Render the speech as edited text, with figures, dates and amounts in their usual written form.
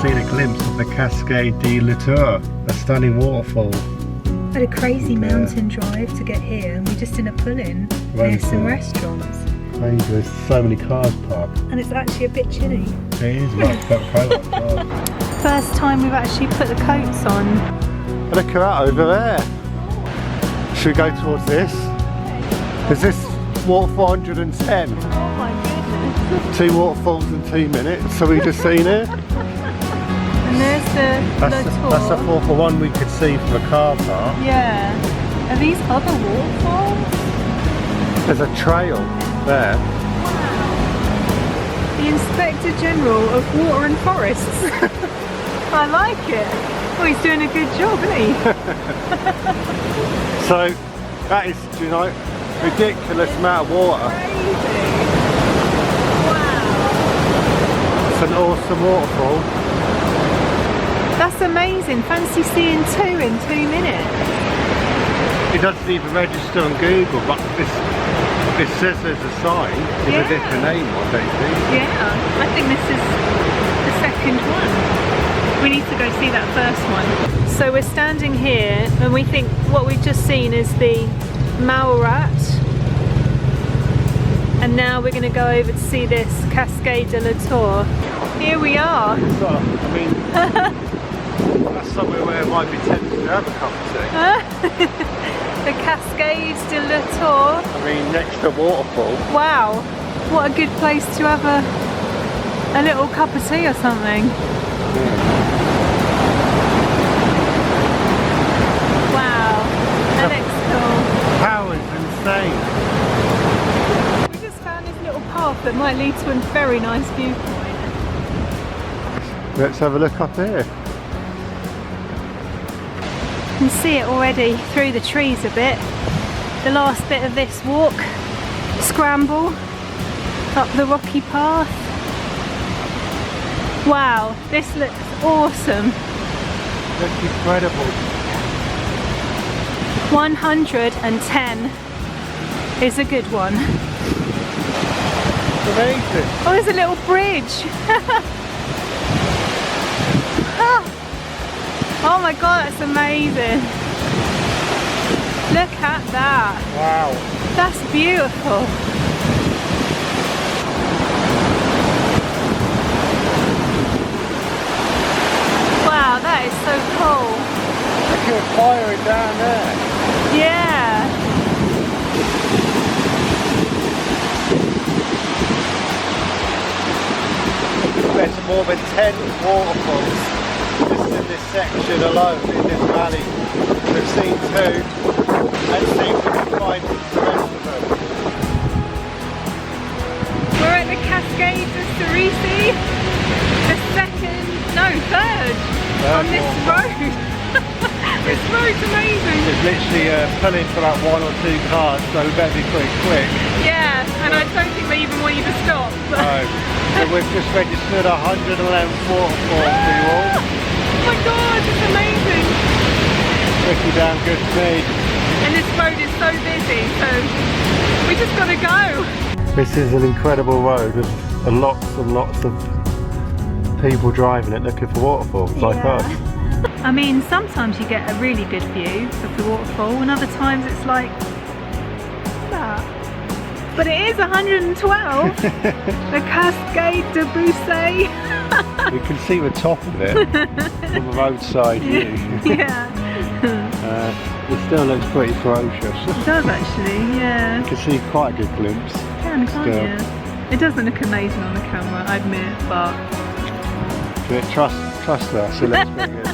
seen a glimpse of the Cascade de Lourdes, a stunning waterfall. We had a crazy mountain drive to get here, and we're just in a pull-in near some restaurants. Crazy, there's so many cars parked. And it's actually a bit chilly. It is, like got a coat on. First time we've actually put the coats on. Look at that over there. Should we go towards this? Is this waterfall 110? Oh my goodness. 2 waterfalls in 2 minutes, so we just seen it. And there's That's the 4 for 1 we could see from the car park. Yeah. Are these other waterfalls? There's a trail there. The Inspector General of Water and Forests. I like it. Oh, he's doing a good job, isn't he? So, that is, you know, ridiculous amount of water. Crazy. Wow. It's an awesome waterfall. That's amazing. Fancy seeing 2 in 2 minutes. It doesn't even register on Google, but this says there's a sign with a different name, I think. Yeah, I think this is the second one. We need to go see that first one. So we're standing here and we think what we've just seen is the Maurat. And now we're going to go over to see this Cascade de Lourdes. Here we are. So, I mean, that's somewhere where it might be tempting to have a cup of tea. The Cascade de Lourdes. I mean, next to waterfall. Wow, what a good place to have a little cup of tea or something. Wow, that looks cool. Power's insane. We just found this little path that might lead to a very nice viewpoint. Let's have a look up here. You can see it already through the trees a bit. The last bit of this walk, scramble up the rocky path. Wow, this looks awesome. That's incredible. 110 is a good one. It's amazing. Oh, there's a little bridge. Oh my god, that's amazing. Look at that. Wow. That's beautiful. Wow, that is so cool. Look at the fire down there. Yeah. There's more than 10 waterfalls just in this section alone, in this valley. We've seen 2 and see if we can find the rest of them. We're at the Cascade de Cerisi, the third on this road. This road's amazing. It's literally pulling for about 1 or 2 cars, so we better be pretty quick. Yeah, and I don't think they even want you to stop. No. So we've just registered 111 waterfalls for you all. Oh my god, it's amazing. Pretty damn good speed. And this road is so busy, so we just gotta go. This is an incredible road with lots and lots of people driving it looking for waterfalls like us. I mean, sometimes you get a really good view of the waterfall and other times it's like that. But it is 112. The Cascade de Bousset. You can see the top of it from the roadside view. Yeah. It still looks pretty ferocious. It does actually, yeah. You can see quite a good glimpse. Can't you? It doesn't look amazing on the camera, I admit, but Trust us, so let's bring it.